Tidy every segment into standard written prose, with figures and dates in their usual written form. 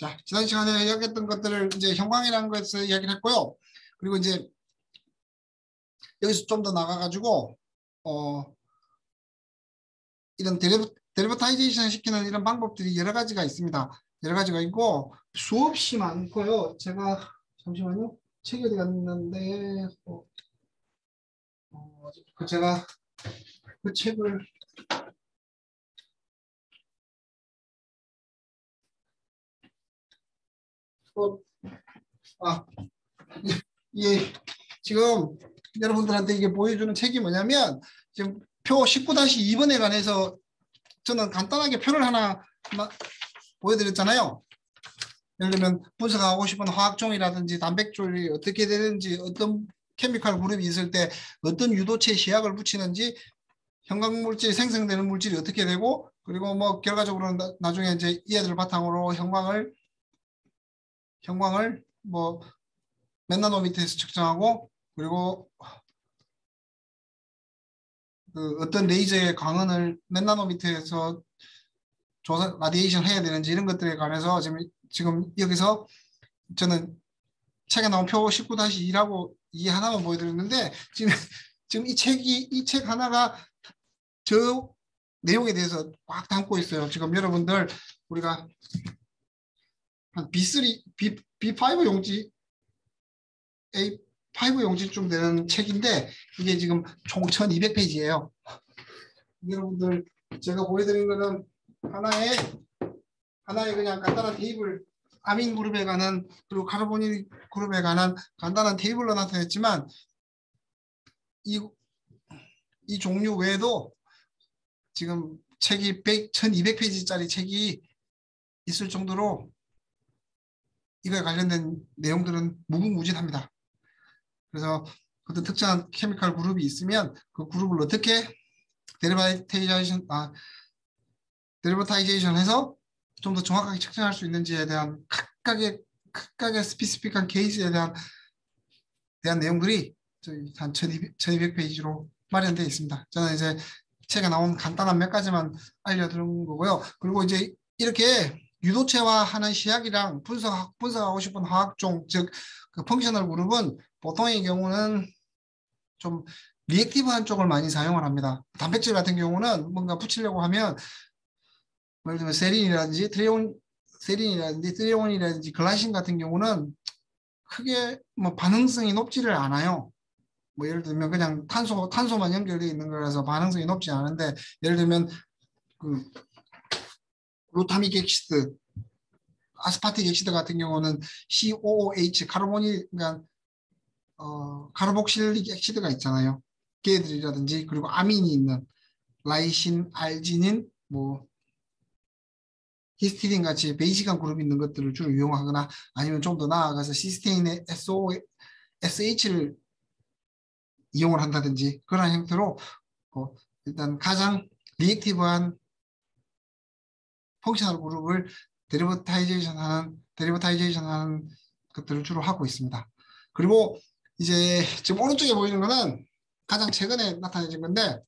자, 지난 시간에 이야기했던 것들을 이제 형광이라는 것에서 이야기를 했고요. 그리고 이제 여기서 좀 더 나가가지고 이런 데리버타이제이션 시키는 이런 방법들이 여러 가지가 있습니다. 여러 가지가 있고 수없이 많고요. 제가 잠시만요. 책이 어디 갔는데 제가 그 책을 예, 지금 여러분들한테 이게 보여주는 책이 뭐냐면 지금 표 19-2번에 관해서 저는 간단하게 표를 하나 보여드렸잖아요. 예를 들면 분석하고 싶은 화학종이라든지 단백질이 어떻게 되는지, 어떤 케미칼 그룹이 있을 때 어떤 유도체 시약을 붙이는지, 형광물질이 생성되는 물질이 어떻게 되고, 그리고 뭐 결과적으로 나중에 이제 이 애들 바탕으로 형광을 뭐 몇 나노미터에서 측정하고, 그리고 그 어떤 레이저의 광원을 몇 나노미터에서 조사 라디에이션 해야 되는지 이런 것들에 관해서 지금 여기서 저는 책에 나온 표 19-2라고 이 하나만 보여드렸는데 지금 이 책 하나가 저 내용에 대해서 꽉 담고 있어요. 지금 여러분들 우리가 한 B3, B5 용지, A5 용지쯤 되는 책인데 이게 지금 총 1200페이지예요. 여러분들 제가 보여드린 거는 하나의 그냥 간단한 테이블, 아민 그룹에 관한 그리고 카르보닐 그룹에 관한 간단한 테이블로 나타냈지만 이 종류 외에도 지금 책이 1200페이지짜리 책이 있을 정도로 이거에 관련된 내용들은 무궁무진합니다. 그래서 어떤 특정한 케미칼 그룹이 있으면 그 그룹을 어떻게 데리버타이제이션 해서 좀 더 정확하게 측정할 수 있는지에 대한 각각의 스피시픽한 케이스에 대한 내용들이 저희 한 1200페이지로 마련되어 있습니다. 저는 이제 책에 나온 간단한 몇 가지만 알려드린 거고요. 그리고 이제 이렇게 유도체화하는 시약이랑 분석하고 싶은 화학종, 즉 그 펑셔널 그룹은 보통의 경우는 좀 리액티브한 쪽을 많이 사용을 합니다. 단백질 같은 경우는 뭔가 붙이려고 하면 예를 들면 세린이라든지 트리온이라든지 글라이신 같은 경우는 크게 뭐 반응성이 높지를 않아요. 뭐 예를 들면 그냥 탄소만 연결되어 있는 거라서 반응성이 높지 않은데, 예를 들면 그 루타믹 엑시드, 아스파틱 엑시드 같은 경우는 COOH 그러니까 카르복실릭 엑시드가 있잖아요. 걔들이라든지 그리고 아민이 있는 라이신, 알지닌, 뭐 히스티딘 같이 베이직한 그룹이 있는 것들을 주로 이용하거나 아니면 좀 더 나아가서 시스테인의 SH를 이용을 한다든지 그런 형태로 일단 가장 리액티브한 펑셔널 그룹을 데리버타이제이션 하는 것들을 주로 하고 있습니다. 그리고 이제 지금 오른쪽에 보이는 거는 가장 최근에 나타내진 건데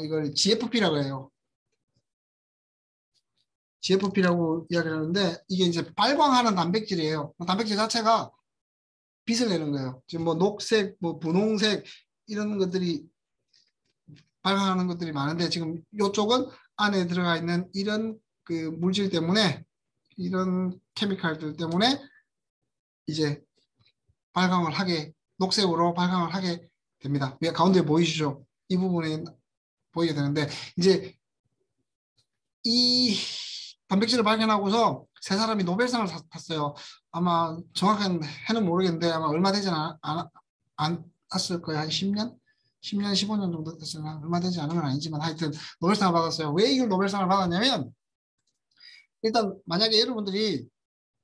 이걸 GFP라고 해요. GFP라고 이야기를 하는데 이게 이제 발광하는 단백질이에요. 단백질 자체가 빛을 내는 거예요. 지금 뭐 녹색, 뭐 분홍색 이런 것들이 발광하는 것들이 많은데 지금 이쪽은 안에 들어가 있는 이런 그 물질 때문에, 이런 케미칼들 때문에 이제 녹색으로 발광을 하게 됩니다. 위에 가운데 보이시죠? 이 부분에 보이게 되는데 이제 이 단백질을 발견하고서 세 사람이 노벨상을 탔어요. 아마 정확한 해는 모르겠는데 아마 얼마 되지 않았을 거예요. 한 10년? 15년 정도 됐으나 얼마 되지 않은 건 아니지만 하여튼 노벨상을 받았어요. 왜 이걸 노벨상을 받았냐면, 일단 만약에 여러분들이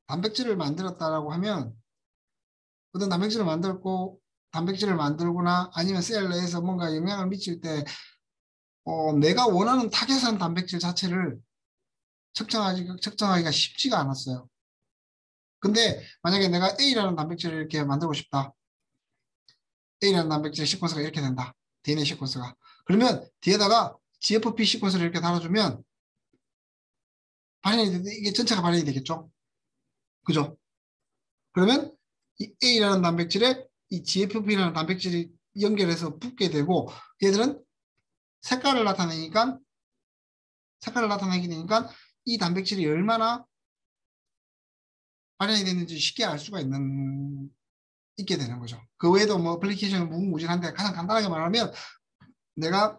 단백질을 만들었다라고 하면 어떤 단백질을 만들거나 아니면 셀 내에서 뭔가 영향을 미칠 때 내가 원하는 타겟한 단백질 자체를 측정하기가 쉽지가 않았어요. 근데 만약에 내가 A라는 단백질을 이렇게 만들고 싶다. A라는 단백질 시퀀스가 이렇게 된다. DNA 시퀀스가. 그러면 뒤에다가 GFP 시퀀스를 이렇게 달아주면 이게 전체가 발현이 되겠죠. 그죠? 그러면 이 A라는 단백질에 이 GFP라는 단백질이 연결해서 붙게 되고 얘들은 색깔을 나타내게 되니까 이 단백질이 얼마나 발현이 됐는지 쉽게 알 수가 있게 되는 거죠. 그 외에도 뭐 어플리케이션은 무궁무진한데 가장 간단하게 말하면 내가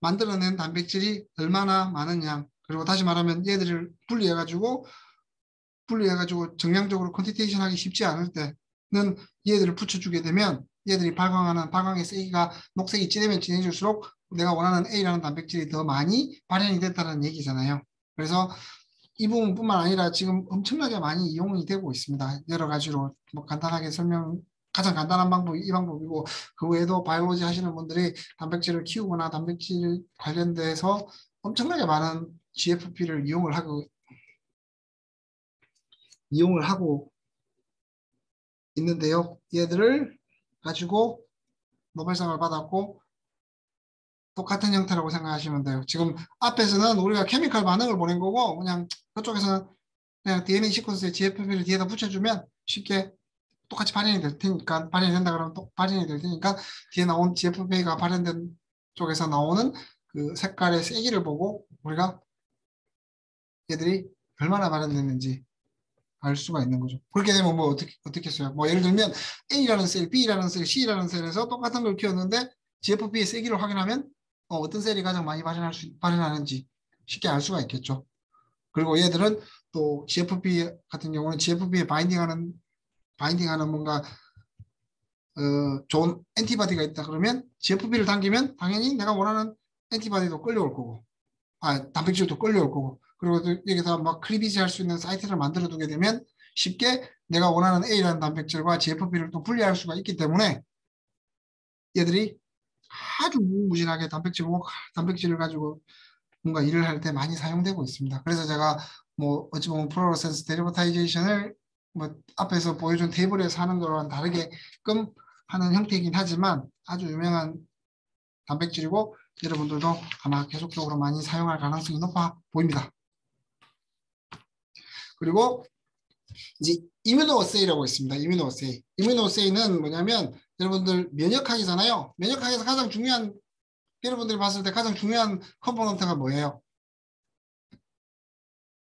만들어낸 단백질이 얼마나 많은 양, 그리고 다시 말하면 얘들을 분리해가지고 정량적으로 퀀티테이션 하기 쉽지 않을 때는 얘들을 붙여주게 되면 얘들이 발광의 세기가 녹색이 진하면 진해질수록 내가 원하는 A라는 단백질이 더 많이 발현이 됐다는 얘기잖아요. 그래서 이 부분뿐만 아니라 지금 엄청나게 많이 이용이 되고 있습니다. 여러 가지로 뭐 간단하게 가장 간단한 방법이 이 방법이고 그 외에도 바이올로지 하시는 분들이 단백질을 키우거나 단백질 관련돼서 엄청나게 많은 GFP를 이용을 하고 있는데요. 얘들을 가지고 노벨상을 받았고 똑같은 형태라고 생각하시면 돼요. 지금 앞에서는 우리가 케미컬 반응을 보낸 거고 그냥 그쪽에서는 그냥 DNA 시퀀스에 GFP를 뒤에다 붙여주면 쉽게 똑같이 발현이 될 테니까 발현이 된다 그러면 또 발현이 될 테니까 뒤에 나온 GFP가 발현된 쪽에서 나오는 그 색깔의 세기를 보고 우리가 얘들이 얼마나 발현됐는지 알 수가 있는 거죠. 그렇게 되면 뭐 어떻게 써요? 뭐 예를 들면 A라는 셀, B라는 셀, C라는 셀에서 똑같은 걸 키웠는데 GFP의 세기를 확인하면 어떤 셀이 가장 많이 발현하는지 쉽게 알 수가 있겠죠. 그리고 얘들은 또 GFP 같은 경우는 GFP에 바인딩하는 뭔가 좋은 엔티바디가 있다 그러면 GFP를 당기면 당연히 내가 원하는 엔티바디도 끌려올 거고, 단백질도 끌려올 거고, 그리고 또 여기서 막 크리비지 할 수 있는 사이트를 만들어 두게 되면 쉽게 내가 원하는 A라는 단백질과 GFP를 또 분리할 수가 있기 때문에 얘들이 아주 무궁무진하게 단백질을 가지고 뭔가 일을 할 때 많이 사용되고 있습니다. 그래서 제가 뭐 어찌 보면 플로로센스 데리버타이제이션을 뭐 앞에서 보여준 테이블에서 하는 거랑 다르게끔 하는 형태이긴 하지만 아주 유명한 단백질이고 여러분들도 아마 계속적으로 많이 사용할 가능성이 높아 보입니다. 그리고 이제 이뮤노어세이라고 있습니다. 이뮤노어세이는 뭐냐면 여러분들 면역학이잖아요. 면역학에서 가장 중요한 여러분들이 봤을 때 가장 중요한 컴포넌트가 뭐예요?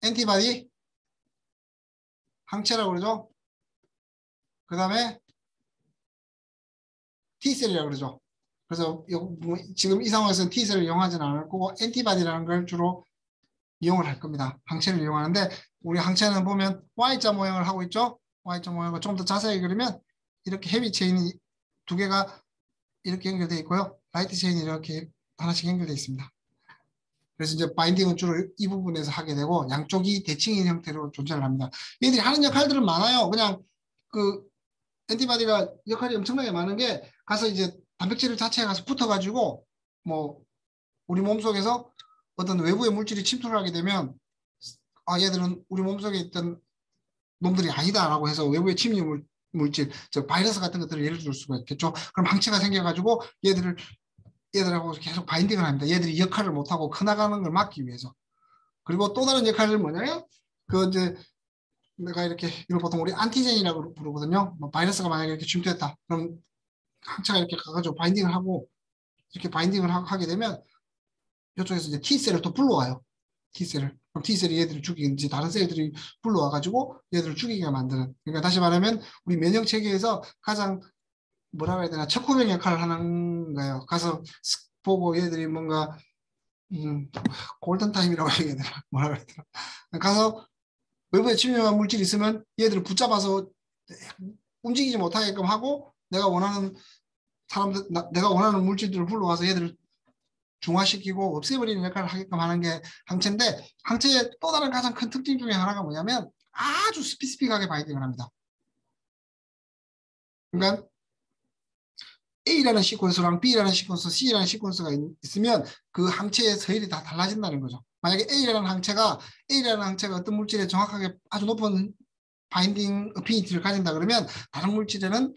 엔티바디, 항체라고 그러죠. 그 다음에 T셀이라고 그러죠. 그래서 지금 이 상황에서는 T셀을 이용하지는 않을 거고 엔티바디라는 걸 주로 이용을 할 겁니다. 항체를 이용하는데 우리 항체는 보면 Y자 모양을 하고 있죠. Y자 모양을 좀 더 자세히 그리면 이렇게 헤비 체인이 두 개가 이렇게 연결되어 있고요. 라이트 체인이 이렇게 하나씩 연결되어 있습니다. 그래서 이제 바인딩은 주로 이 부분에서 하게 되고 양쪽이 대칭인 형태로 존재를 합니다. 얘들이 하는 역할들은 많아요. 그냥 그 엔티바디가 역할이 엄청나게 많은 게 가서 이제 단백질 자체에 가서 붙어가지고 뭐 우리 몸속에서 어떤 외부의 물질이 침투를 하게 되면 얘들은 우리 몸속에 있던 놈들이 아니다라고 해서 외부의 침입 물질, 저 바이러스 같은 것들을 예를 들 수가 있겠죠. 그럼 항체가 생겨가지고 얘들하고 계속 바인딩을 합니다. 얘들이 역할을 못하고 커나가는 걸 막기 위해서. 그리고 또 다른 역할은 뭐냐면 그 이제 내가 이걸 보통 우리 안티젠이라고 부르거든요. 뭐 바이러스가 만약에 이렇게 침투했다. 그럼 항체가 이렇게 가가지고 바인딩을 하고 이렇게 바인딩을 하게 되면 이쪽에서 이제 T셀을 또 불러와요. T셀을. 그럼 T셀이 얘들을 죽이는지 다른 셀들이 불러와가지고 얘들을 죽이게 만드는. 그러니까 다시 말하면 우리 면역 체계에서 가장 뭐라고 해야 되나 척후병 역할을 하는 거예요. 가서 보고 얘들이 뭔가 골든타임이라고 해야 되나 뭐라고 해야 되나 가서 외부에 침입한 물질이 있으면 얘들을 붙잡아서 움직이지 못하게끔 하고 내가 원하는 물질들을 불러와서 얘들을 중화시키고 없애버리는 역할을 하게끔 하는 게 항체인데 항체의 또 다른 가장 큰 특징 중에 하나가 뭐냐면 아주 스피시픽하게 바인딩을 합니다. 그러니까 A라는 시퀀스랑 B라는 시퀀스, C라는 시퀀스가 있으면 그 항체의 서열이 다 달라진다는 거죠. 만약에 A라는 항체가 어떤 물질에 정확하게 아주 높은 바인딩 어피니티를 가진다 그러면 다른 물질에는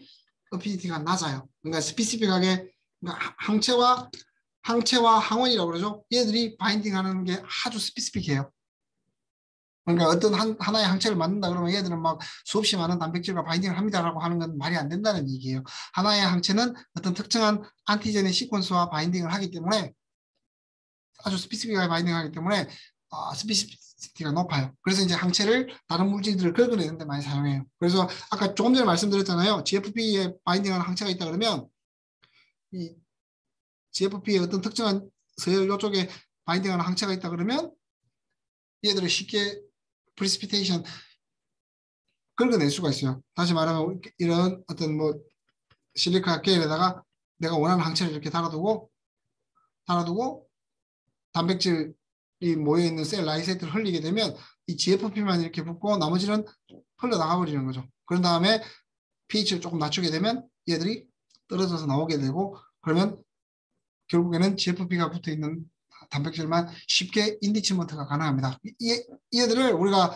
어피니티가 낮아요. 그러니까 스피시픽하게 그러니까 항체와 항원이라고 그러죠. 얘들이 바인딩하는 게 아주 스피시픽해요. 그러니까 어떤 하나의 항체를 만든다 그러면 얘들은 막 수없이 많은 단백질과 바인딩을 합니다라고 하는 건 말이 안 된다는 얘기예요. 하나의 항체는 어떤 특정한 안티젠의 시퀀스와 바인딩을 하기 때문에 아주 스피시픽하게 바인딩을 하기 때문에 스피시피티가 높아요. 그래서 이제 항체를 다른 물질들을 긁어내는 데 많이 사용해요. 그래서 아까 조금 전에 말씀드렸잖아요. GFP에 바인딩하는 항체가 있다 그러면 이 GFP의 어떤 특정한 서열 이쪽에 바인딩하는 항체가 있다 그러면 얘들을 쉽게 프리시피테이션 긁어낼 수가 있어요. 다시 말하면 이런 어떤 뭐 실리카 계열에다가 내가 원하는 항체를 이렇게 달아두고 단백질이 모여있는 셀 라이세트를 흘리게 되면 이 GFP만 이렇게 붙고 나머지는 흘러나가 버리는 거죠. 그런 다음에 pH를 조금 낮추게 되면 얘들이 떨어져서 나오게 되고 그러면 결국에는 GFP가 붙어있는 단백질만 쉽게 인디치먼트가 가능합니다. 얘들을 우리가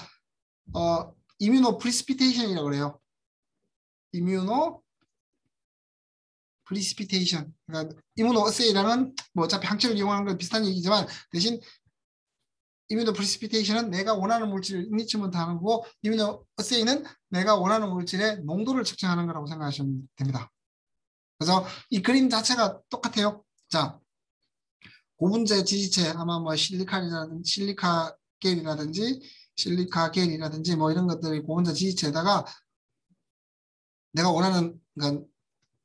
이뮤노 프리시피테이션이라고 그래요. 이뮤노 프리시피테이션. 그러니까 이뮤노 어세이랑은 뭐 어차피 항체를 이용하는 건 비슷한 얘기지만 대신 이뮤노 프리시피테이션은 내가 원하는 물질을 인디치먼트 하는 거고 이뮤노 어세이는 내가 원하는 물질의 농도를 측정하는 거라고 생각하시면 됩니다. 그래서 이 그림 자체가 똑같아요. 자, 고분자 지지체 아마 뭐 실리카겔이라든지 뭐 이런 것들이 고분자 지지체에다가 내가 원하는 그러니까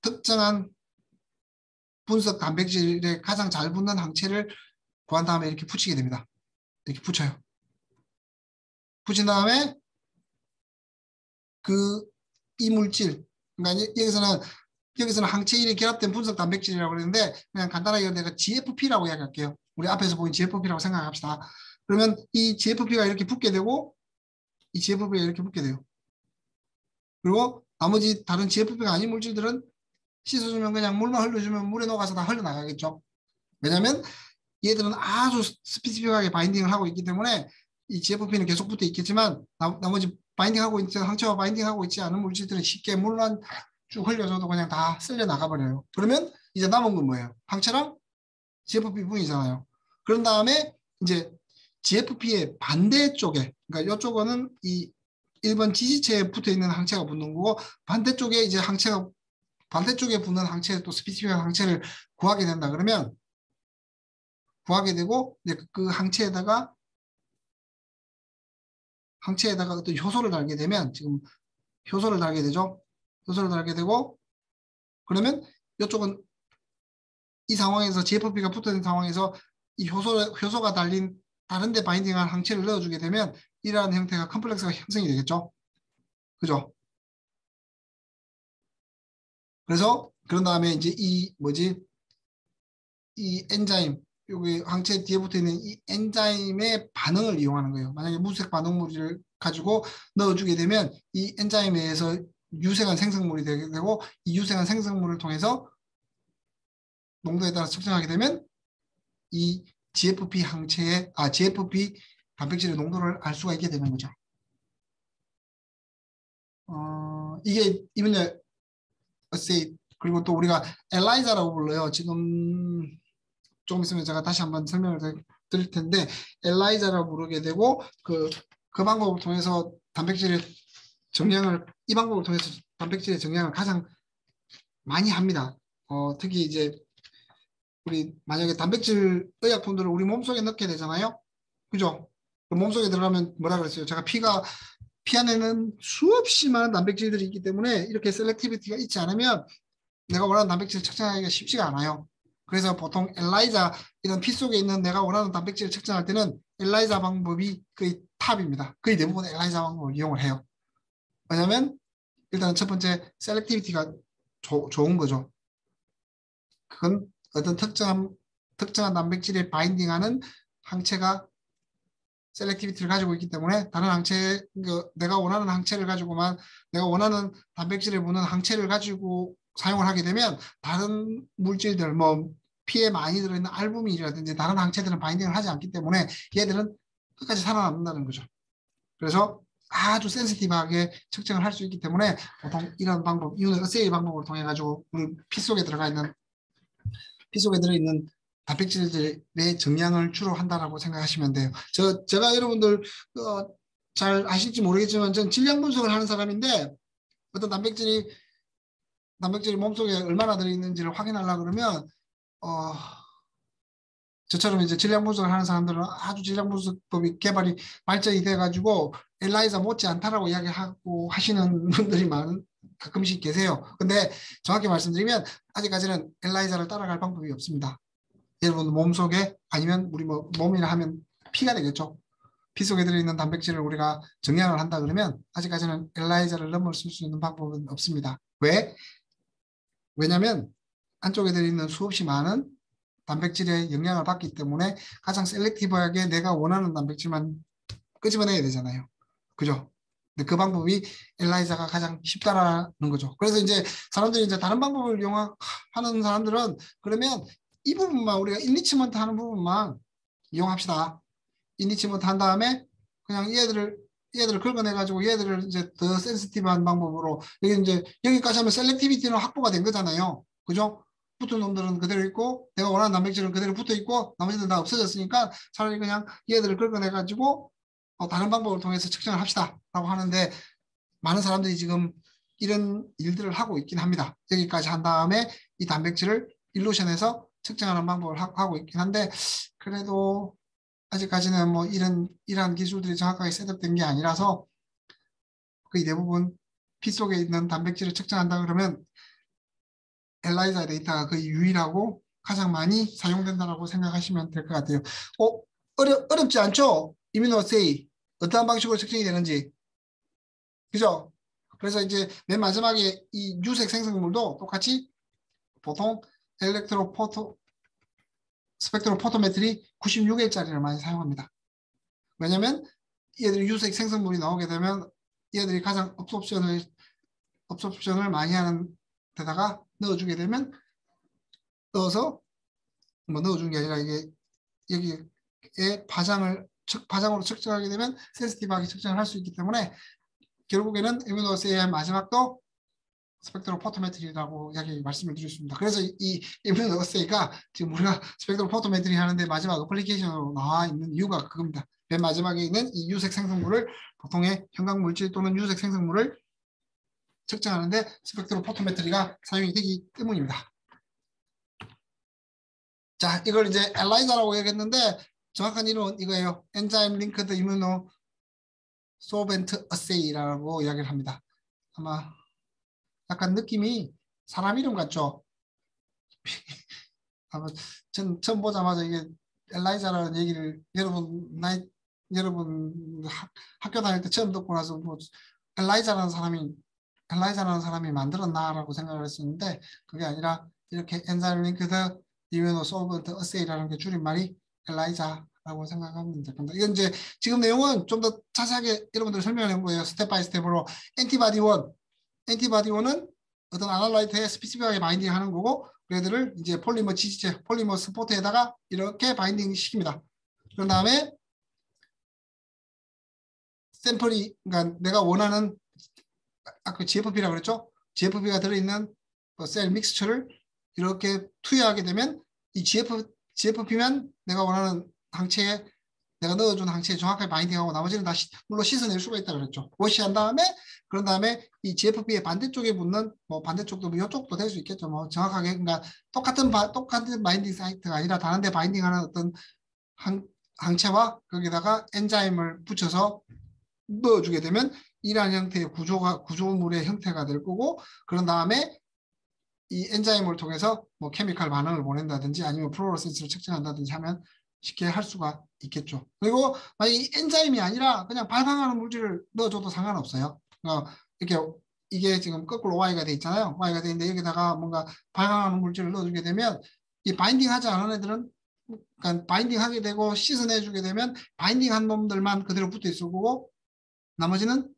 특정한 분석 단백질에 가장 잘 붙는 항체를 구한 다음에 이렇게 붙이게 됩니다. 이렇게 붙여요. 붙인 다음에 이 물질 그러니까 여기서는 항체 1이 결합된 분석 단백질이라고 그러는데 그냥 간단하게 내가 GFP라고 이야기할게요. 우리 앞에서 보인 GFP라고 생각합시다. 그러면 이 GFP가 이렇게 붙게 되고 이 GFP가 이렇게 붙게 돼요. 그리고 나머지 다른 GFP가 아닌 물질들은 씻어주면 그냥 물만 흘려주면 물에 녹아서 다 흘러나가겠죠. 왜냐하면 얘들은 아주 스피시픽하게 바인딩을 하고 있기 때문에 이 GFP는 계속 붙어 있겠지만 나머지 바인딩하고 있는 항체와 바인딩하고 있지 않은 물질들은 쉽게 물만 쭉 흘려줘도 그냥 다 쓸려 나가버려요. 그러면 이제 남은 건 뭐예요? 항체랑 GFP 분이잖아요. 그런 다음에 이제 GFP의 반대쪽에, 그러니까 이쪽은 이 1번 지지체에 붙어 있는 항체가 붙는 거고 반대쪽에 이제 반대쪽에 붙는 항체 또 스피시픽한 항체를 구하게 된다 그러면 구하게 되고 이제 그 항체에다가 어떤 효소를 달게 되면 지금 효소를 달게 되죠. 효소를 달게 되고 그러면 이쪽은 이 상황에서 GFP가 붙어 있는 상황에서 이 효소가 달린 다른 데 바인딩한 항체를 넣어주게 되면 이러한 형태가 컴플렉스가 형성이 되겠죠. 그죠? 그래서 그런 다음에 이제 이 엔자임 여기 항체 뒤에 붙어 있는 이 엔자임의 반응을 이용하는 거예요. 만약에 무색 반응물을 가지고 넣어주게 되면 이 엔자임에 의해서 유색한 생성물이 되게 되고 이 유색한 생성물을 통해서 농도에 따라 측정하게 되면 이 GFP GFP 단백질의 농도를 알 수가 있게 되는 거죠. 이게 이분의 어세이 그리고 또 우리가 엘라이자라고 불러요. 지금 조금 있으면 제가 다시 한번 설명을 드릴 텐데 엘라이자라고 부르게 되고 그 방법을 통해서 이 방법을 통해서 단백질의 정량을 가장 많이 합니다. 특히 이제 우리 만약에 단백질 의약품들을 우리 몸속에 넣게 되잖아요. 그죠? 그 몸속에 들어가면 뭐라 그랬어요? 제가 피 안에는 수없이 많은 단백질들이 있기 때문에 이렇게 셀렉티비티가 있지 않으면 내가 원하는 단백질을 측정하기가 쉽지가 않아요. 그래서 보통 엘라이자 이런 피 속에 있는 내가 원하는 단백질을 측정할 때는 엘라이자 방법이 거의 탑입니다. 거의 대부분 엘라이자 방법을 이용을 해요. 왜냐하면 일단 첫 번째 셀렉티비티가 좋은 거죠. 그건 어떤 특정한 단백질에 바인딩하는 항체가 셀렉티비티를 가지고 있기 때문에 다른 내가 원하는 항체를 가지고만 내가 원하는 단백질을 보는 항체를 가지고 사용을 하게 되면 다른 물질들 뭐 피에 많이 들어있는 알부민이라든지 다른 항체들은 바인딩을 하지 않기 때문에 얘들은 끝까지 살아남는다는 거죠. 그래서 아주 센시티브하게 측정을 할 수 있기 때문에 보통 이런 방법, 이온의 어세이 방법을 통해 가지고 우리 피 속에 들어있는 단백질들의 정량을 주로 한다라고 생각하시면 돼요. 제가 여러분들 잘 아실지 모르겠지만 전 질량 분석을 하는 사람인데 어떤 단백질이 몸속에 얼마나 들어있는지를 확인하려고 그러면 저처럼 이제 질량 분석을 하는 사람들은 아주 질량 분석법이 개발이 발전이 돼가지고 엘라이자 못지 않다라고 이야기하고 하시는 분들이 가끔씩 계세요. 근데 정확히 말씀드리면 아직까지는 엘라이자를 따라갈 방법이 없습니다. 여러분 몸속에 아니면 우리 뭐 몸이라 하면 피가 되겠죠. 피 속에 들어있는 단백질을 우리가 정량을 한다 그러면 아직까지는 엘라이자를 넘어설 수 있는 방법은 없습니다. 왜? 왜냐하면 안쪽에 들어있는 수없이 많은 단백질의 영향을 받기 때문에 가장 셀렉티브하게 내가 원하는 단백질만 끄집어내야 되잖아요. 그죠? 근데 그 방법이 엘라이자가 가장 쉽다라는 거죠. 그래서 이제 사람들이 이제 다른 방법을 이용하는 사람들은 그러면 이 부분만 우리가 인리치먼트 하는 부분만 이용합시다. 인리치먼트 한 다음에 그냥 얘들을 긁어내가지고 얘들을 이제 더 센시티브한 방법으로 여기까지 하면 셀렉티비티는 확보가 된 거잖아요. 그죠? 붙은 놈들은 그대로 있고 내가 원하는 단백질은 그대로 붙어 있고 나머지는 다 없어졌으니까 차라리 그냥 얘들을 긁어내가지고 다른 방법을 통해서 측정을 합시다 라고 하는데 많은 사람들이 지금 이런 일들을 하고 있긴 합니다. 여기까지 한 다음에 이 단백질을 일루션해서 측정하는 방법을 하고 있긴 한데 그래도 아직까지는 뭐 이러한 기술들이 정확하게 셋업된 게 아니라서 거의 대부분 피 속에 있는 단백질을 측정한다 그러면 엘라이자 데이터가 거의 유일하고 가장 많이 사용된다고 생각하시면 될 것 같아요. 어렵지 않죠? 이뮤노세이 어떠한 방식으로 측정이 되는지. 그죠? 그래서 이제 맨 마지막에 이 유색 생성물도 똑같이 보통 스펙트로포토메트리 96L짜리를 많이 사용합니다. 왜냐면 얘들이 유색 생성물이 나오게 되면 얘들이 가장 업소션을 많이 하는 데다가 넣어주게 되면 넣어서 뭐 넣어준 게 아니라 이게 여기에 파장으로 측정하게 되면 센시티브하게 측정을 할 수 있기 때문에 결국에는 이뮤노세이의 마지막도 스펙트로포토메트리라고 이야기 말씀을 드렸습니다. 그래서 이 이뮤노세이가 지금 우리가 스펙트로포토메트리 하는데 마지막 어플리케이션으로 나와 있는 이유가 그겁니다. 맨 마지막에 있는 이 유색 생성물을 보통의 형광물질 또는 유색 생성물을 측정하는데 스펙트로포토메트리가 사용이 되기 때문입니다. 자, 이걸 이제 엘라이자라고 얘기했는데 정확한 이름은 이거예요. 엔자임 링크드 이뮤노 소벤트 어세이라고 이야기를 합니다. 아마 약간 느낌이 사람 이름 같죠? 아마 전 처음 보자마자 이게 엘라이자라는 얘기를 여러분 학교 다닐 때 처음 듣고 나서 뭐 엘라이자라는 사람이 만들었나라고 생각을 했었는데 그게 아니라 이렇게 엔자임 링크드 이뮤노 소벤트 어세이라는 게 줄임말이 엘라이자라고 생각하면 될 겁니다. 이건 이제 지금 내용은 좀 더 자세하게 여러분들 설명해 본 거예요. 스텝 바이 스텝으로 엔티바디 1은 어떤 아날라이트에 스피시픽하게 바인딩 하는 거고 얘들을 이제 폴리머 지지체, 폴리머 스포트에다가 이렇게 바인딩 시킵니다. 그런 다음에 샘플이 그러니까 내가 원하는 아까 GFP라고 그랬죠? GFP가 들어있는 셀 믹스처를 이렇게 투여하게 되면 이 GFP면 내가 원하는 항체에 내가 넣어준 항체에 정확하게 바인딩하고 나머지는 다 물로 씻어낼 수가 있다고 그랬죠. 워시한 다음에 그런 다음에 이 GFP의 반대쪽에 붙는 뭐 반대쪽도 뭐 이쪽도 될 수 있겠죠. 뭐 정확하게 그러니까 똑같은 바인딩 사이트가 아니라 다른데 바인딩하는 어떤 항체와 거기다가 엔자임을 붙여서 넣어주게 되면 이러한 형태의 구조물의 형태가 될 거고 그런 다음에 이 엔자임을 통해서 뭐 케미칼 반응을 보낸다든지 아니면 플로로센스를 측정한다든지 하면 쉽게 할 수가 있겠죠. 그리고 만약 이 엔자임이 아니라 그냥 발광하는 물질을 넣어줘도 상관없어요. 이게 지금 거꾸로 Y가 돼 있잖아요. Y가 돼 있는데 여기다가 뭔가 발광하는 물질을 넣어주게 되면 이 바인딩하지 않은 애들은 그러니까 바인딩하게 되고 씻어내주게 되면 바인딩한 놈들만 그대로 붙어 있을 거고 나머지는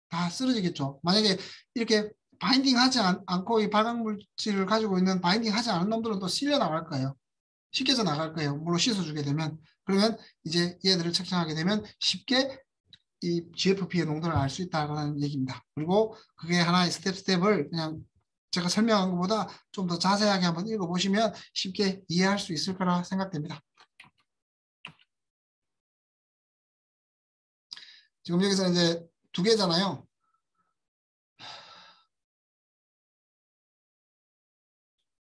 다 쓰러지겠죠. 만약에 이렇게 바인딩하지 않고 이 발광 물질을 가지고 있는 바인딩하지 않은 놈들은 또 실려 나갈 거예요. 씻겨져 나갈 거예요. 물로 씻어주게 되면. 그러면 이제 얘들을 측정하게 되면 쉽게 이 GFP의 농도를 알 수 있다는 얘기입니다. 그리고 그게 하나의 스텝을 그냥 제가 설명한 것보다 좀 더 자세하게 한번 읽어보시면 쉽게 이해할 수 있을 거라 생각됩니다. 지금 여기서 이제 두 개잖아요.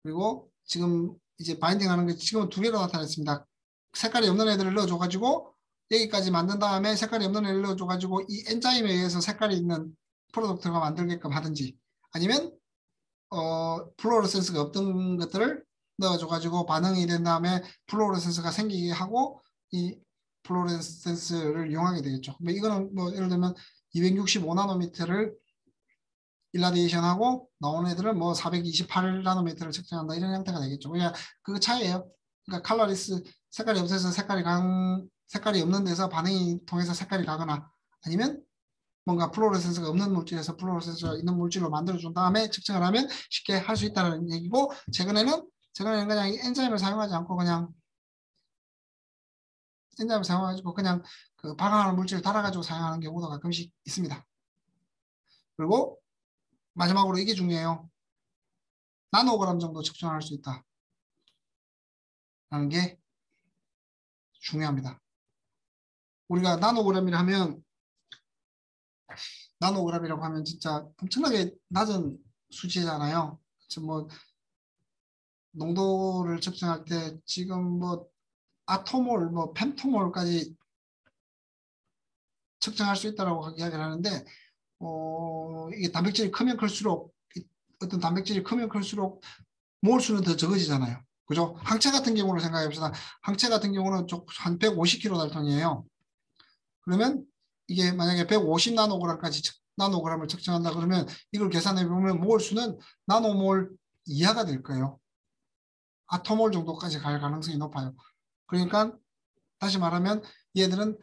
그리고 지금 이제 바인딩 하는 게 지금은 두 개로 나타냈습니다. 색깔이 없는 애들을 넣어줘가지고 여기까지 만든 다음에 색깔이 없는 애를 넣어줘가지고 이 엔자임에 의해서 색깔이 있는 프로덕트가 만들게끔 하든지 아니면 플로로센스가 없던 것들을 넣어줘가지고 반응이 된 다음에 플로로센스가 생기게 하고 이 플로로센스를 이용하게 되겠죠. 뭐 이거는 뭐 예를 들면 265나노미터를 일라디에이션하고 나오는 애들은 뭐 428나노미터를 측정한다 이런 형태가 되겠죠. 그냥 그 차이예요. 그러니까 칼라리스 색깔이 없어서 색깔이 없는 데서 반응이 통해서 색깔이 가거나 아니면 뭔가 플로로센스가 없는 물질에서 플로로센스가 있는 물질로 만들어준 다음에 측정을 하면 쉽게 할 수 있다는 얘기고 최근에는 그냥 엔자임을 사용하지 않고 그냥 엔자임을 사용하고 그냥 그 방황하는 물질을 달아가지고 사용하는 경우도 가끔씩 있습니다. 그리고 마지막으로 이게 중요해요. 나노그램 정도 측정할 수 있다. 라는 게 중요합니다. 우리가 나노그램이라고 하면 진짜 엄청나게 낮은 수치잖아요. 뭐 농도를 측정할 때 지금 뭐 아토몰, 뭐 펜토몰까지 측정할 수 있다고 이야기를 하는데 이게 단백질이 크면 클수록 어떤 단백질이 크면 클수록 모을 수는 더 적어지잖아요. 그죠? 항체 같은 경우를 생각해 봅시다. 항체 같은 경우는 한 150kDalton이에요. 그러면 이게 만약에 150나노그램을 측정한다 그러면 이걸 계산해 보면 모을 수는 나노몰 이하가 될 거예요. 아토몰 정도까지 갈 가능성이 높아요. 그러니까 다시 말하면 얘들은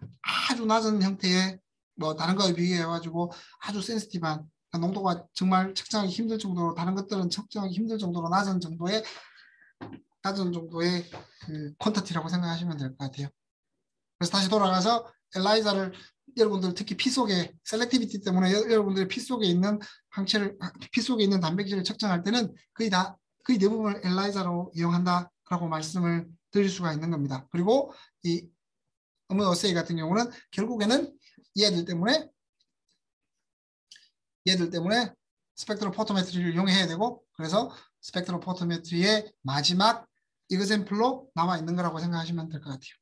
아주 낮은 형태의 뭐 다른 거에 비교해 가지고 아주 센시티브한 농도가 정말 측정하기 힘들 정도로 다른 것들은 측정하기 힘들 정도로 낮은 정도의 그 퀀터티라고 생각하시면 될 것 같아요. 그래서 다시 돌아가서 엘라이자를 여러분들 특히 피 속에 셀렉티비티 때문에 여러분들의 피 속에 있는 피 속에 있는 단백질을 측정할 때는 거의 대부분을 엘라이자로 이용한다라고 말씀을 드릴 수가 있는 겁니다. 그리고 이 어머니 어세이 같은 경우는 결국에는 얘들 때문에 스펙트로포토메트리를 이용해야 되고 그래서 스펙트로포토메트리의 마지막 이그샘플로 나와 있는 거라고 생각하시면 될 것 같아요.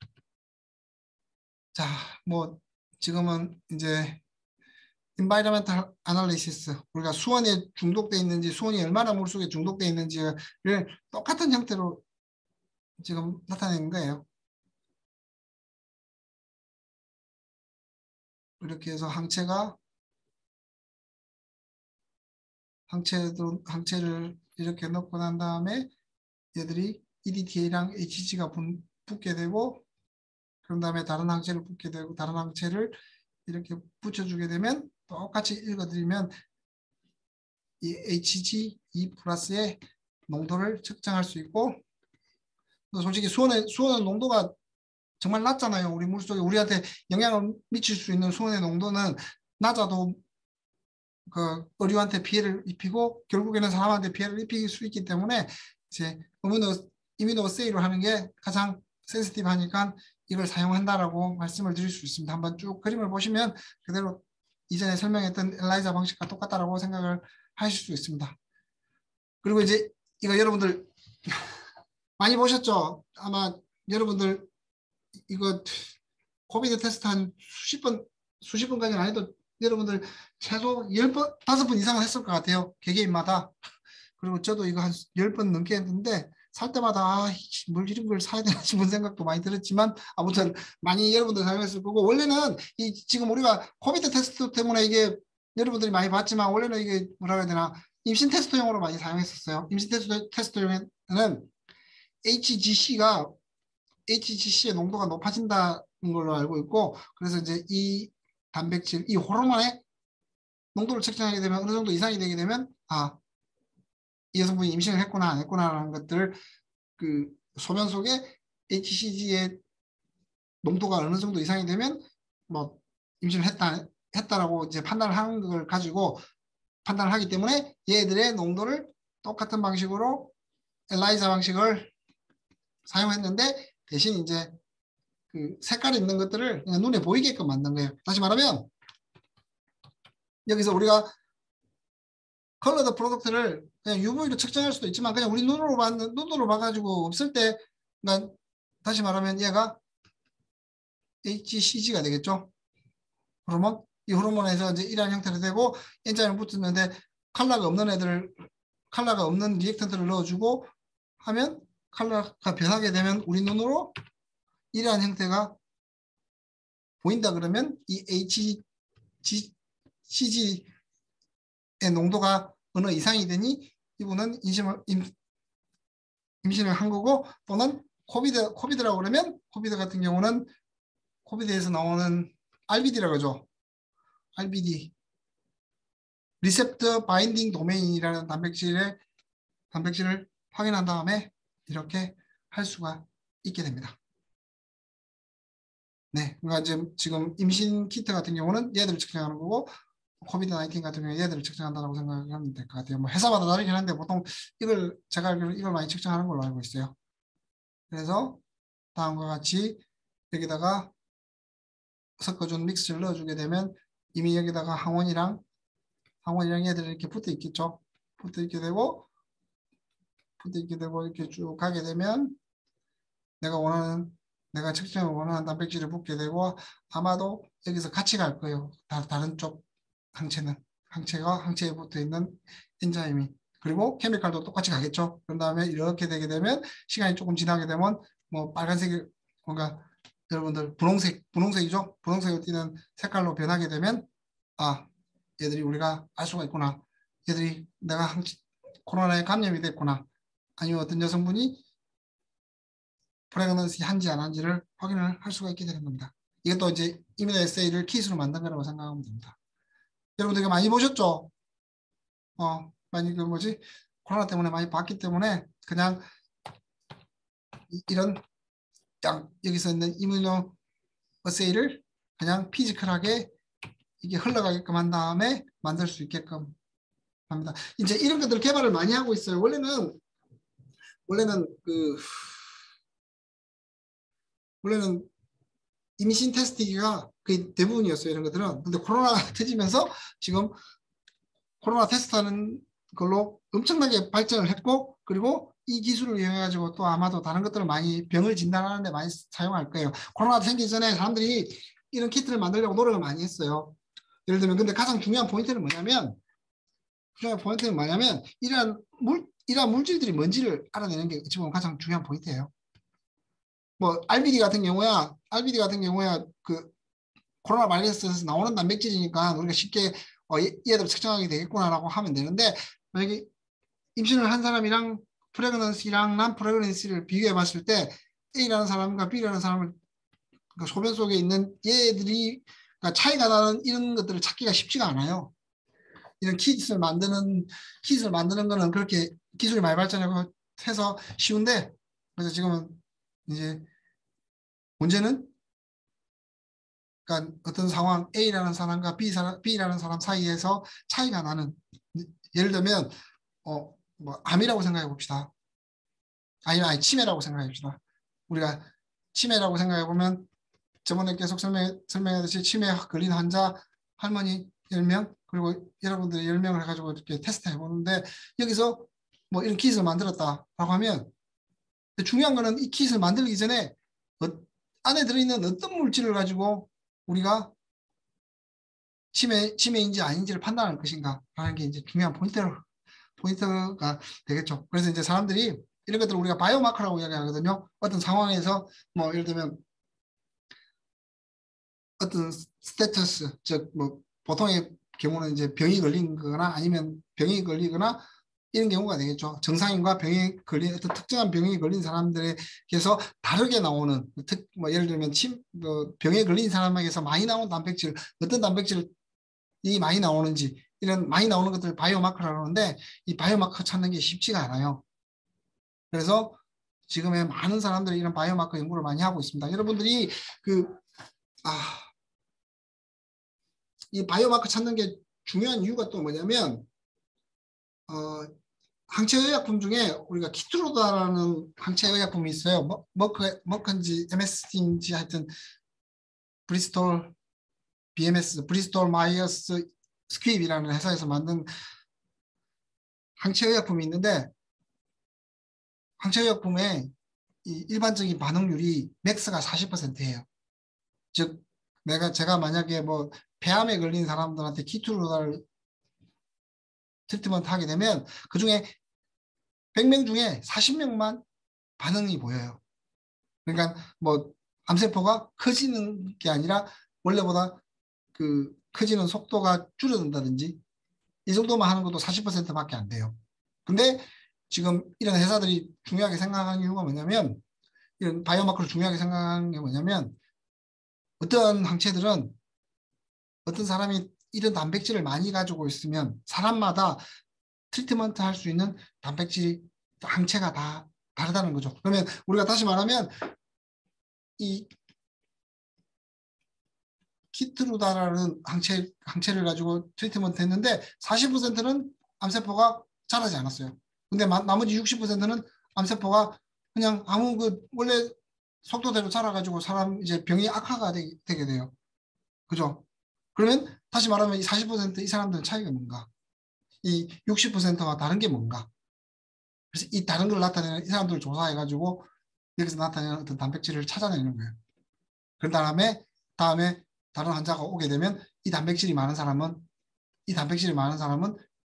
자, 뭐 지금은 이제 environmental analysis 우리가 수원에 중독돼 있는지 수원이 얼마나 물속에 중독돼 있는지를 똑같은 형태로 지금 나타내는 거예요. 이렇게 해서 항체를 이렇게 넣고 난 다음에 얘들이 EDTA랑 HG가 붙게 되고 그런 다음에 다른 항체를 붙게 되고 다른 항체를 이렇게 붙여주게 되면 똑같이 읽어드리면 이 HG2 플러스의 농도를 측정할 수 있고 솔직히 수온의 농도가 정말 낮잖아요. 우리 물속에 우리한테 영향을 미칠 수 있는 수온의 농도는 낮아도 그 의류한테 피해를 입히고 결국에는 사람한테 피해를 입힐 수 있기 때문에 이제 이뮤노세이로 하는 게 가장 센시티브하니까 이걸 사용한다라고 말씀을 드릴 수 있습니다. 한번 쭉 그림을 보시면 그대로 이전에 설명했던 엘라이자 방식과 똑같다라고 생각을 하실 수 있습니다. 그리고 이제 이거 여러분들 많이 보셨죠? 아마 여러분들 이거 코비드 테스트 한 수십 번까지는 아니도 여러분들 최소 10번, 5번 이상은 했을 것 같아요. 개개인마다. 그리고 저도 이거 한 10번 넘게 했는데 살 때마다 뭘 이런 걸 사야 되나 싶은 생각도 많이 들었지만 아무튼 많이 여러분들 사용했을 거고 원래는 지금 우리가 코비드 테스트 때문에 이게 여러분들이 많이 봤지만 원래는 이게 뭐라 해야 되나 임신 테스트용으로 많이 사용했었어요. 임신 테스트용에는 HGC의 농도가 높아진다는 걸로 알고 있고 그래서 이제 이 단백질, 이 호르몬의 농도를 측정하게 되면 어느 정도 이상이 되게 되면 이 여성분이 임신을 했구나 안 했구나라는 것들을 그 소변 속에 HCG의 농도가 어느 정도 이상이 되면 뭐 임신을 했다라고 이제 판단을 하는 걸 가지고 판단을 하기 때문에 얘들의 농도를 똑같은 방식으로 엘라이자 방식을 사용했는데 대신 이제 그 색깔이 있는 것들을 그냥 눈에 보이게끔 만든 거예요. 다시 말하면 여기서 우리가 컬러드 프로덕트를 그냥 UV로 측정할 수도 있지만 그냥 우리 눈으로 봐가지고 없을 때, 난 다시 말하면 얘가 HCG가 되겠죠. 호르몬. 이 호르몬에서 이제 이러한 형태로 되고 엔자임을 붙였는데 컬러가 없는 리액턴트를 넣어주고 하면 컬러가 변하게 되면 우리 눈으로 이러한 형태가 보인다 그러면 이 HCG의 농도가 어느 이상이 되니 이분은 임신을 한 거고, 또는 코비드라고 그러면 코비드 같은 경우는 코비드에서 나오는 RBD라고 하죠. RBD 리셉터 바인딩 도메인이라는 단백질을 확인한 다음에 이렇게 할 수가 있게 됩니다. 네, 그러니까 지금 임신 키트 같은 경우는 얘들을 측정하는 거고, 코비드-19 같은 경우는 얘들을 측정한다고 생각하면 될 것 같아요. 뭐 회사마다 다르긴 한데 보통 제가 알기로는 이걸 많이 측정하는 걸로 알고 있어요. 그래서 다음과 같이 여기다가 섞어준 믹스를 넣어주게 되면 이미 여기다가 항원이랑 얘들이 이렇게 붙어 있겠죠. 붙어 있게 되고 이렇게 쭉 가게 되면 내가 측정을 원하는 단백질을 붙게 되고, 아마도 여기서 같이 갈 거예요. 다른 쪽 항체에 붙어 있는 엔자임이. 그리고 케미칼도 똑같이 가겠죠. 그런 다음에 이렇게 되게 되면 시간이 조금 지나게 되면 뭐 빨간색이 뭔가 여러분들 분홍색이죠. 분홍색으로 띄는 색깔로 변하게 되면 얘들이 우리가 알 수가 있구나. 얘들이 내가 코로나에 감염이 됐구나. 아니면 어떤 여성분이 프레그넌시 한지 안 한지를 확인을 할 수가 있게 되는 겁니다. 이것도 이제 이뮤노 에세이를 킷으로 만든 거라고 생각하면 됩니다. 여러분들 이거 많이 보셨죠? 많이 코로나 때문에 많이 봤기 때문에 그냥 이런 여기서 있는 이뮤노 에세이를 그냥 피지컬하게 이게 흘러가게끔 한 다음에 만들 수 있게끔 합니다. 이제 이런 것들 개발을 많이 하고 있어요. 원래는 임신 테스트기가 거의 대부분이었어요. 이런 것들은. 근데 코로나가 터지면서 지금 코로나 테스트하는 걸로 엄청나게 발전을 했고, 그리고 이 기술을 이용해 가지고 또 아마도 다른 것들을 많이 병을 진단하는 데 많이 사용할 거예요. 코로나가 생기기 전에 사람들이 이런 키트를 만들려고 노력을 많이 했어요. 예를 들면, 근데 가장 중요한 포인트는 뭐냐면 이러한 물질들이 뭔지를 알아내는 게 어찌 보면 가장 중요한 포인트예요. 뭐 RBD 같은 경우야 그 코로나 바이러스에서 나오는 단백질이니까 우리가 쉽게 얘들 측정하게 되겠구나라고 하면 되는데, 만약에 임신을 한 사람이랑 프레그넌시랑 난 프레그넌시를 비교해 봤을 때 A라는 사람과 B라는 사람을 소변 속에 있는 얘들이 차이가 나는 이런 것들을 찾기가 쉽지가 않아요. 이런 킷을 만드는 거는 그렇게 기술이 많이 발전하고 해서 쉬운데, 그래서 지금은 이제 문제는 그러니까 어떤 상황 A라는 사람과 B라는 사람 사이에서 차이가 나는, 예를 들면 뭐 암이라고 생각해 봅시다. 아니 치매라고 생각해 봅시다. 우리가 치매라고 생각해 보면 저번에 계속 설명했듯이 치매에 걸린 환자 할머니 10명 그리고 여러분들이 10명을 해가지고 이렇게 테스트 해보는데, 여기서 뭐 이런 킷을 만들었다라고 하면 중요한 거는 이 킷을 만들기 전에 안에 들어있는 어떤 물질을 가지고 우리가 치매인지 아닌지를 판단할 것인가 라는 게 이제 중요한 포인트가 되겠죠. 그래서 이제 사람들이 이런 것들을 우리가 바이오마커라고 이야기하거든요. 어떤 상황에서 뭐 예를 들면 어떤 스테터스, 즉 뭐 보통의 경우는 이제 병이 걸린 거나 아니면 병이 걸리거나 이런 경우가 되겠죠. 정상인과 어떤 특정한 병이 걸린 사람들에게서 다르게 나오는 뭐 예를 들면 병에 걸린 사람에게서 많이 나오는 단백질, 어떤 단백질이 많이 나오는지, 이런 많이 나오는 것들을 바이오마커라고 하는데, 이 바이오마커 찾는 게 쉽지가 않아요. 그래서 지금의 많은 사람들이 이런 바이오마커 연구를 많이 하고 있습니다. 여러분들이 이 바이오마커 찾는 게 중요한 이유가 또 뭐냐면, 항체의약품 중에 우리가 키트로다라는 항체의약품이 있어요. 머크인지 MSD인지 하여튼 브리스톨 BMS, 브리스톨 마이어스 스퀴입이라는 회사에서 만든 항체의약품이 있는데 항체의약품의 이 일반적인 반응률이 맥스가 40%예요. 즉 제가 만약에 뭐 폐암에 걸린 사람들한테 키토루다를 트리트먼트 하게 되면 그중에 100명 중에 40명만 반응이 보여요. 그러니까 뭐 암세포가 커지는 게 아니라 원래보다 그 커지는 속도가 줄어든다든지 이 정도만 하는 것도 40%밖에 안 돼요. 근데 지금 이런 회사들이 중요하게 생각하는 이유가 뭐냐면 이런 바이오마크를 중요하게 생각하는 게 뭐냐면 어떤 항체들은 어떤 사람이 이런 단백질을 많이 가지고 있으면 사람마다 트리트먼트 할 수 있는 단백질 항체가 다 다르다는 거죠. 그러면 우리가 다시 말하면 이 키트루다라는 항체를 가지고 트리트먼트 했는데 40%는 암세포가 자라지 않았어요. 근데 나머지 60%는 암세포가 그냥 아무 그 원래 속도대로 자라가지고 사람 이제 병이 악화가 되게 돼요. 그죠? 그러면 다시 말하면 이 40%이 사람들은 차이가 뭔가? 이 60%와 다른 게 뭔가? 그래서 이 다른 걸 나타내는 이 사람들을 조사해가지고 여기서 나타내는 어떤 단백질을 찾아내는 거예요. 그 다음에 다른 환자가 오게 되면 이 단백질이 많은 사람은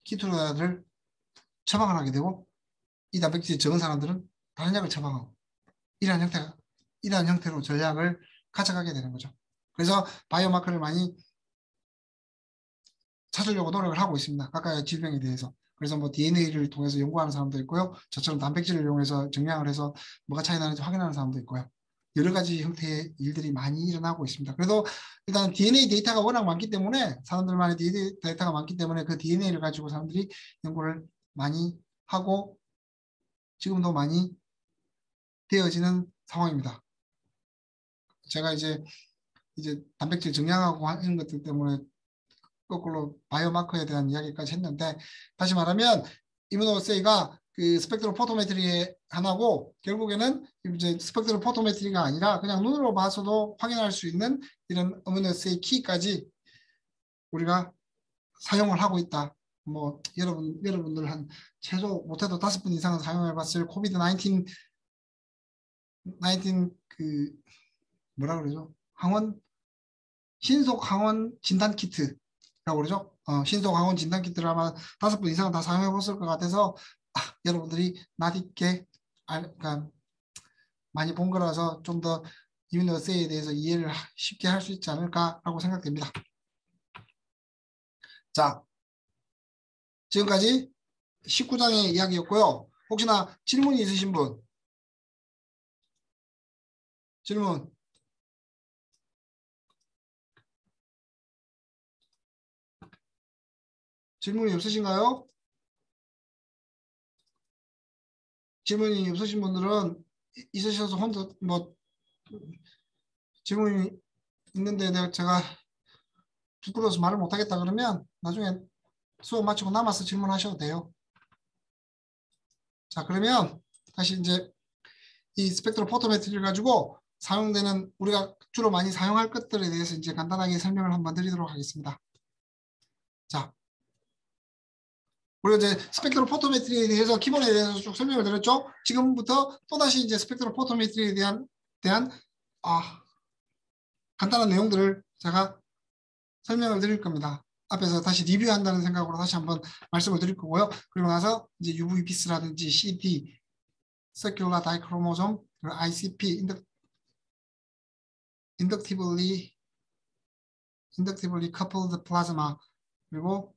키토르다를 처방을 하게 되고 이 단백질이 적은 사람들은 다른 약을 처방하고 이러한 형태로 전략을 가져가게 되는 거죠. 그래서 바이오마커를 많이 찾으려고 노력을 하고 있습니다. 각각의 질병에 대해서. 그래서 뭐 DNA를 통해서 연구하는 사람도 있고요. 저처럼 단백질을 이용해서 정량을 해서 뭐가 차이 나는지 확인하는 사람도 있고요. 여러 가지 형태의 일들이 많이 일어나고 있습니다. 그래도 일단 DNA 데이터가 워낙 많기 때문에 사람들만의 DNA 데이터가 많기 때문에 그 DNA를 가지고 사람들이 연구를 많이 하고 지금도 많이 되어지는 상황입니다. 제가 이제 단백질 정량하고 하는 것들 때문에 거꾸로 바이오마커에 대한 이야기까지 했는데 다시 말하면 이뮤노세이가 그 스펙트로 포토메트리의 하나고 결국에는 이제 스펙트로 포토메트리가 아니라 그냥 눈으로 봐서도 확인할 수 있는 이런 이뮤노세이 키까지 우리가 사용을 하고 있다. 뭐 여러분들 한 최소 못해도 5분 이상은 사용해봤을 코비드 19 그 뭐라 그러죠? 신속 항원 진단 키트라고 그러죠? 신속 항원 진단 키트를 아마 5분 이상 다 사용해 봤을 것 같아서 여러분들이 낯익게 그러니까 많이 본 거라서 좀 더 이뮤노세이에 대해서 이해를 쉽게 할 수 있지 않을까라고 생각됩니다. 자, 지금까지 19장의 이야기였고요. 혹시나 질문이 있으신 분? 질문? 질문이 없으신가요? 질문이 없으신 분들은 있으셔서 혼자 뭐 질문이 있는데 제가 부끄러워서 말을 못하겠다 그러면 나중에 수업 마치고 남아서 질문하셔도 돼요. 자, 그러면 다시 이제 이 스펙트로 포토메트리를 가지고 사용되는 우리가 주로 많이 사용할 것들에 대해서 이제 간단하게 설명을 한번 드리도록 하겠습니다. 자, 우리가 이제 스펙트로 포토메트리에 대해서 기본에 대해서 쭉 설명을 드렸죠. 지금부터 또다시 이제 스펙트로 포토메트리에 대한 간단한 내용들을 제가 설명을 드릴 겁니다. 앞에서 다시 리뷰한다는 생각으로 다시 한번 말씀을 드릴 거고요. 그리고 나서 이제 UVPS라든지 CT, Circular Dichromosome, 그리고 ICP, Inductively Coupled Plasma, 그리고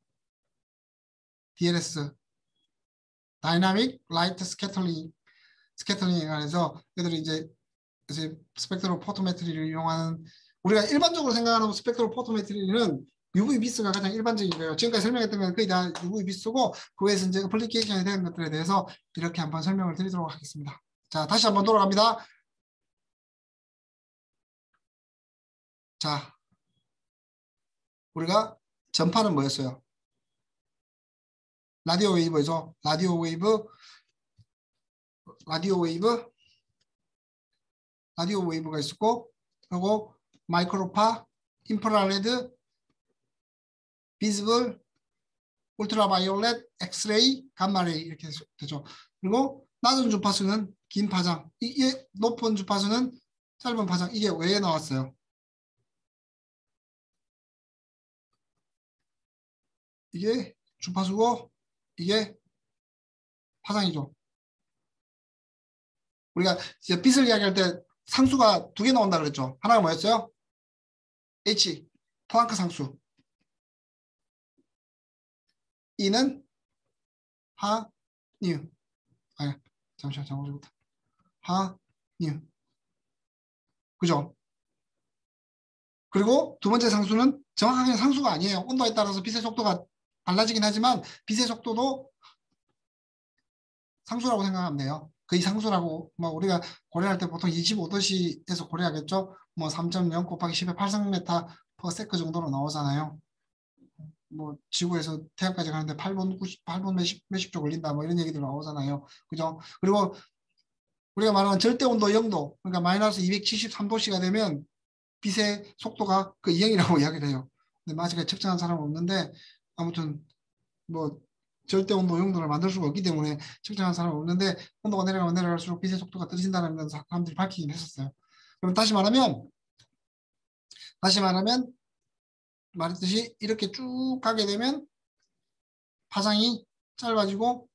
DLS, Dynamic Light Scattering에 관해서 얘들이 이제 스펙트로 포토메트리를 이용하는 우리가 일반적으로 생각하는 스펙트로 포토메트리는 UV비스가 가장 일반적인 거예요. 지금까지 설명했던 건 거의 다 UV비스고 그 외에서 이제 어플리케이션이 되는 것들에 대해서 이렇게 한번 설명을 드리도록 하겠습니다. 자, 다시 한번 돌아갑니다. 자, 우리가 전파는 뭐였어요? 라디오 웨이브죠. 라디오 웨이브가 있었고, 그리고 마이크로파, 인프라레드, 비지블, 울트라바이올렛, 엑스레이, 감마레이 이렇게 되죠. 그리고 낮은 주파수는 긴 파장, 이게 높은 주파수는 짧은 파장. 이게 왜 나왔어요? 이게 주파수고 이게 파장이죠. 우리가 이제 빛을 이야기할 때 상수가 두 개 나온다 그랬죠. 하나가 뭐였어요? H, 플랑크 상수. E는 하, 뉴. 아, 잠시만, 잠깐만. 하, 뉴. 그죠? 그리고 두 번째 상수는 정확하게 상수가 아니에요. 온도에 따라서 빛의 속도가 달라지긴 하지만 빛의 속도도 상수라고 생각하면 돼요. 거의 상수라고 뭐 우리가 고려할 때 보통 25도씨에서 고려하겠죠. 뭐 3.0 곱하기 10의 8승메타 per 세크 정도로 나오잖아요. 뭐 지구에서 태양까지 가는데 8분 8분 몇십 초 걸린다 뭐 이런 얘기들 나오잖아요. 그죠? 그리고 우리가 말하는 절대 온도 0도 그러니까 마이너스 273도씨가 되면 빛의 속도가 그 0이라고 이야기를 해요. 근데 아직까지 측정한 사람은 없는데 아무튼 뭐 절대 온도 0도를 만들 수가 없기 때문에 측정한 사람은 없는데 온도가 내려가면 내려갈수록 빛의 속도가 떨어진다는 사람들이 밝히긴 했었어요. 그럼 다시 말하면 말했듯이 이렇게 쭉 가게 되면 파장이 짧아지고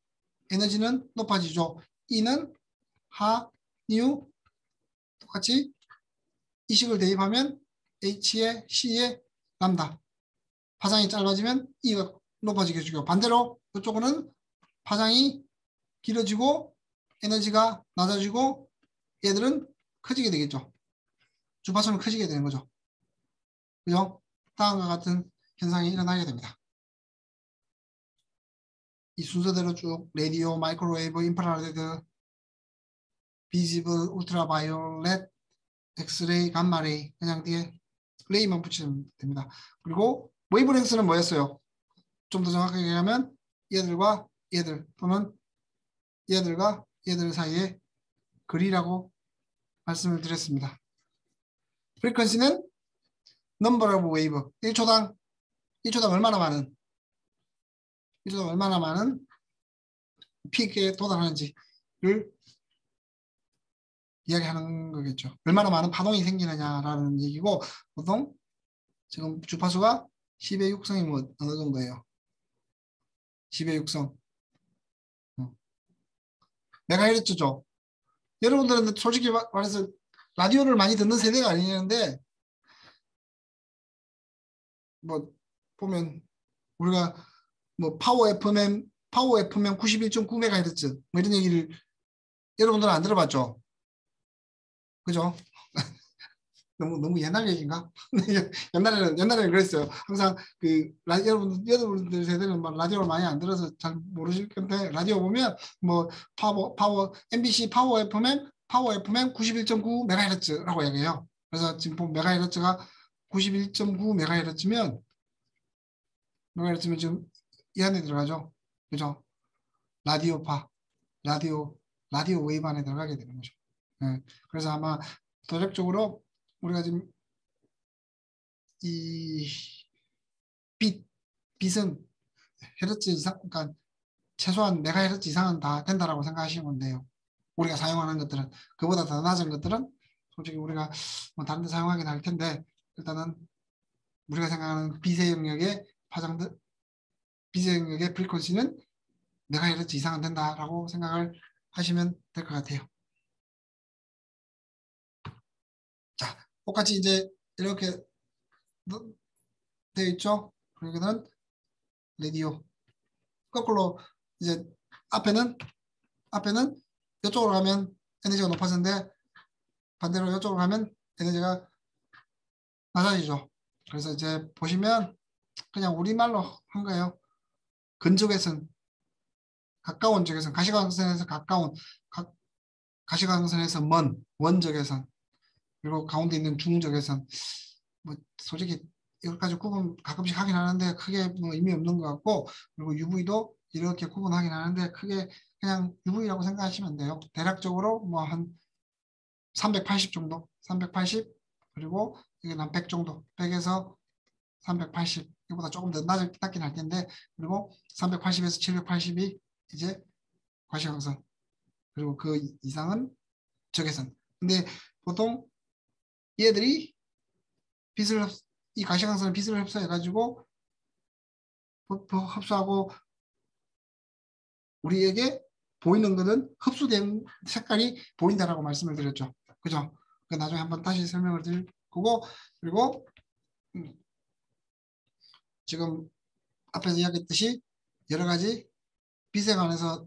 에너지는 높아지죠. E는 하, 뉴 똑같이 이식을 대입하면 H에 C에 람다. 파장이 짧아지면 E가 높아지게 해주고 반대로 이쪽은 파장이 길어지고 에너지가 낮아지고 얘들은 커지게 되겠죠. 주파수는 커지게 되는 거죠. 그죠? 다음과 같은 현상이 일어나게 됩니다. 이 순서대로 쭉 라디오, 마이크로웨이브, 인프라레드, 비지블, 울트라바이올렛, 엑스레이, 감마레이 그냥 뒤에 레이만 붙이면 됩니다. 그리고 웨이브랭스는 뭐였어요? 좀 더 정확하게 얘기하면 얘들과 얘들 또는 얘들과 얘들 사이의 거리라고 말씀을 드렸습니다. 프리퀀시는 number of wave 1초당 얼마나 많은 픽에 도달하는지를 이야기하는 거겠죠. 얼마나 많은 파동이 생기느냐라는 얘기고 보통 지금 주파수가 10의 6성이 뭐 어느 정도예요? 10의 6성. 메가헤르츠죠. 여러분들은 솔직히 말해서 라디오를 많이 듣는 세대가 아니는데 뭐 보면 우리가 뭐 파워 FM 91.9MHz 뭐 이런 얘기를 여러분들은 안 들어봤죠? 그죠? 너무 옛날 얘기인가? 옛날에는 그랬어요. 항상 그 여러분들 세대는 막 라디오를 많이 안 들어서 잘 모르실 건데 라디오 보면 뭐 MBC 파워 FM 91.9MHz라고 얘기해요. 그래서 지금 보면 메가헤르츠가 91.9MHz면 지금 이 안에 들어가죠. 그죠? 라디오파, 라디오 웨이브 안에 들어가게 되는 거죠. 네. 그래서 아마 도적적으로 우리가 지금 이 빛은 헤르츠 이상, 그러니까 최소한 메가헤르츠 이상은 다 된다라고 생각하시면 돼요. 우리가 사용하는 것들은 그보다 더 낮은 것들은 솔직히 우리가 뭐 다른 데 사용하긴 할 텐데 일단은 우리가 생각하는 빛의 영역의 파장들 빛의 영역의 프리퀀시는 메가헤르츠 이상은 된다라고 생각을 하시면 될 것 같아요. 자, 똑같이 이제 이렇게 되어 있죠. 그러면은 라디오 거꾸로 이제 앞에는 이쪽으로 가면 에너지가 높아지는데 반대로 이쪽으로 가면 에너지가 낮아지죠. 그래서 이제 보시면 그냥 우리말로 한 거예요. 근적외선 가까운 적외선 가시광선에서 가까운 가시광선에서 먼 원적외선 그리고 가운데 있는 중적외선 뭐 솔직히 여기까지 구분 가끔씩 하긴 하는데 크게 뭐 의미 없는 것 같고 그리고 UV도 이렇게 구분하긴 하는데 크게 그냥 UV라고 생각하시면 돼요. 대략적으로 뭐 한 380 정도 380 그리고 이게 한 100 정도 100에서 380 이보다 조금 더 낮긴 할 텐데 그리고 380에서 780이 이제 과시광선 그리고 그 이상은 적외선. 근데 보통 얘들이 이 가시광선은 빛을 흡수해가지고 흡수하고 우리에게 보이는 것은 흡수된 색깔이 보인다라고 말씀을 드렸죠. 그죠? 나중에 한번 다시 설명을 드릴 거고 그리고 지금 앞에서 이야기했듯이 여러 가지 빛에 관해서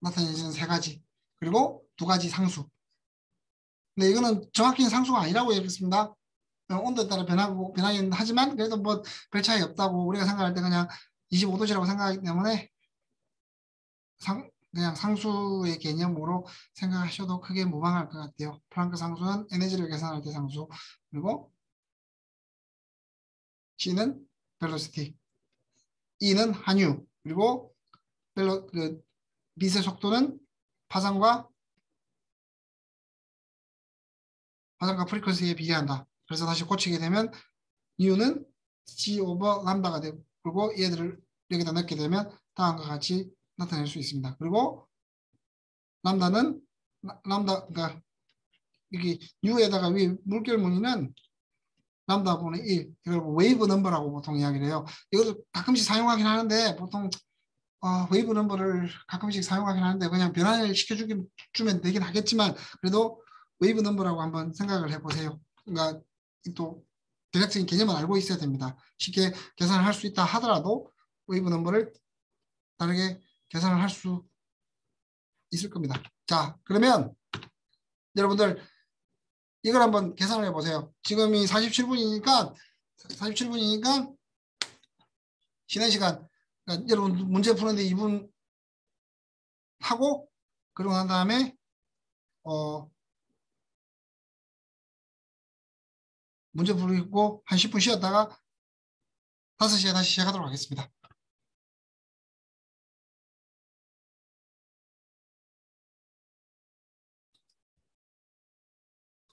나타내는 세 가지 그리고 두 가지 상수. 근데 이거는 정확히는 상수가 아니라고 얘기했습니다. 온도에 따라 변하긴 하지만 그래도 뭐 별 차이 없다고 우리가 생각할 때 그냥 25도씨라고 생각하기 때문에 그냥 상수의 개념으로 생각하셔도 크게 무방할 것 같아요. 플랑크 상수는 에너지를 계산할 때 상수 그리고 C는 velocity, E는 항유 그리고 빛의 속도는 파장과 프리퀀시에 비례한다. 그래서 다시 고치게 되면 U는 C 오버 람다가 되고 그리고 얘들을 여기다 넣게 되면 다음과 같이 나타낼 수 있습니다. 그리고 람다는 그러니까 여기 U에다가 위 물결 무늬는 람다 분의 1 이걸 웨이브 넘버라고 보통 이야기를 해요. 이것도 가끔씩 사용하긴 하는데 보통 웨이브 넘버를 가끔씩 사용하긴 하는데 그냥 변환을 시켜주면 되긴 하겠지만 그래도 웨이브 넘버라고 한번 생각을 해보세요. 그러니까 또 대략적인 개념을 알고 있어야 됩니다. 쉽게 계산을 할 수 있다 하더라도 웨이브 넘버를 다르게 계산을 할 수 있을 겁니다. 자, 그러면 여러분들 이걸 한번 계산을 해보세요. 지금이 47분이니까 쉬는 시간 그러니까 여러분 문제 푸는데 2분 하고 그러고 난 다음에 문제 풀고 한 10분 쉬었다가 5시에 다시 시작하도록 하겠습니다.